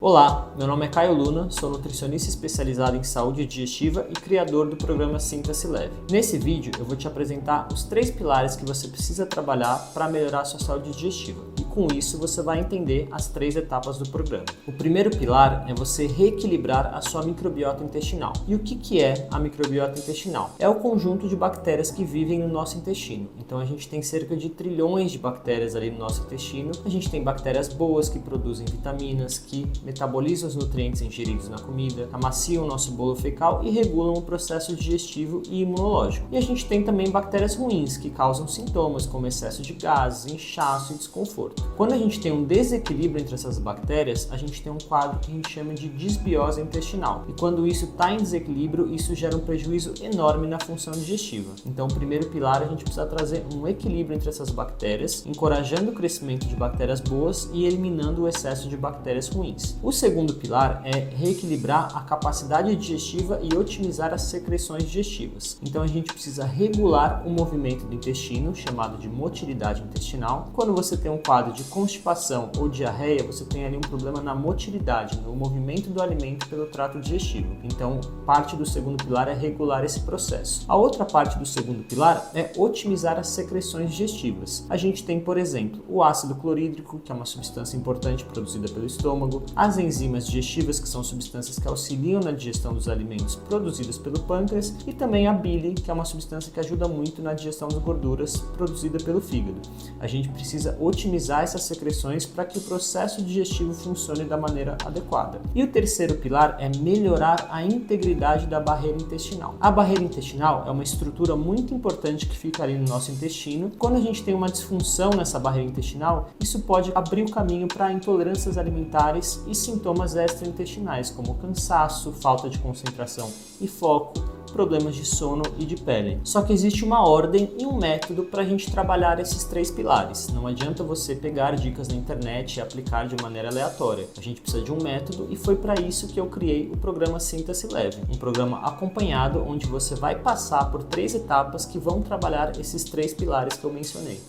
Olá, meu nome é Caio Luna, sou nutricionista especializado em saúde digestiva e criador do programa Sinta-se Leve. Nesse vídeo eu vou te apresentar os 3 pilares que você precisa trabalhar para melhorar a sua saúde digestiva. E com isso você vai entender as 3 etapas do programa. O primeiro pilar é você reequilibrar a sua microbiota intestinal. E o que é a microbiota intestinal? É o conjunto de bactérias que vivem no nosso intestino. Então a gente tem cerca de trilhões de bactérias ali no nosso intestino. A gente tem bactérias boas que produzem vitaminas, que metabolizam os nutrientes ingeridos na comida, amaciam o nosso bolo fecal e regulam o processo digestivo e imunológico. E a gente tem também bactérias ruins, que causam sintomas como excesso de gases, inchaço e desconforto. Quando a gente tem um desequilíbrio entre essas bactérias, a gente tem um quadro que a gente chama de disbiose intestinal. E quando isso está em desequilíbrio, isso gera um prejuízo enorme na função digestiva. Então, o primeiro pilar, a gente precisa trazer um equilíbrio entre essas bactérias, encorajando o crescimento de bactérias boas e eliminando o excesso de bactérias ruins. O segundo pilar é reequilibrar a capacidade digestiva e otimizar as secreções digestivas. Então a gente precisa regular o movimento do intestino, chamado de motilidade intestinal. Quando você tem um quadro de constipação ou diarreia, você tem ali um problema na motilidade, no movimento do alimento pelo trato digestivo. Então, parte do segundo pilar é regular esse processo. A outra parte do segundo pilar é otimizar as secreções digestivas. A gente tem, por exemplo, o ácido clorídrico, que é uma substância importante produzida pelo estômago, as enzimas digestivas, que são substâncias que auxiliam na digestão dos alimentos produzidos pelo pâncreas, e também a bile, que é uma substância que ajuda muito na digestão das gorduras produzida pelo fígado. A gente precisa otimizar essas secreções para que o processo digestivo funcione da maneira adequada. E o terceiro pilar é melhorar a integridade da barreira intestinal. A barreira intestinal é uma estrutura muito importante que fica ali no nosso intestino. Quando a gente tem uma disfunção nessa barreira intestinal, isso pode abrir o caminho para intolerâncias alimentares e sintomas extraintestinais, como cansaço, falta de concentração e foco, problemas de sono e de pele. Só que existe uma ordem e um método para a gente trabalhar esses 3 pilares. Não adianta você pegar dicas na internet e aplicar de maneira aleatória. A gente precisa de um método e foi para isso que eu criei o programa Sinta-se Leve. Um programa acompanhado onde você vai passar por 3 etapas que vão trabalhar esses 3 pilares que eu mencionei.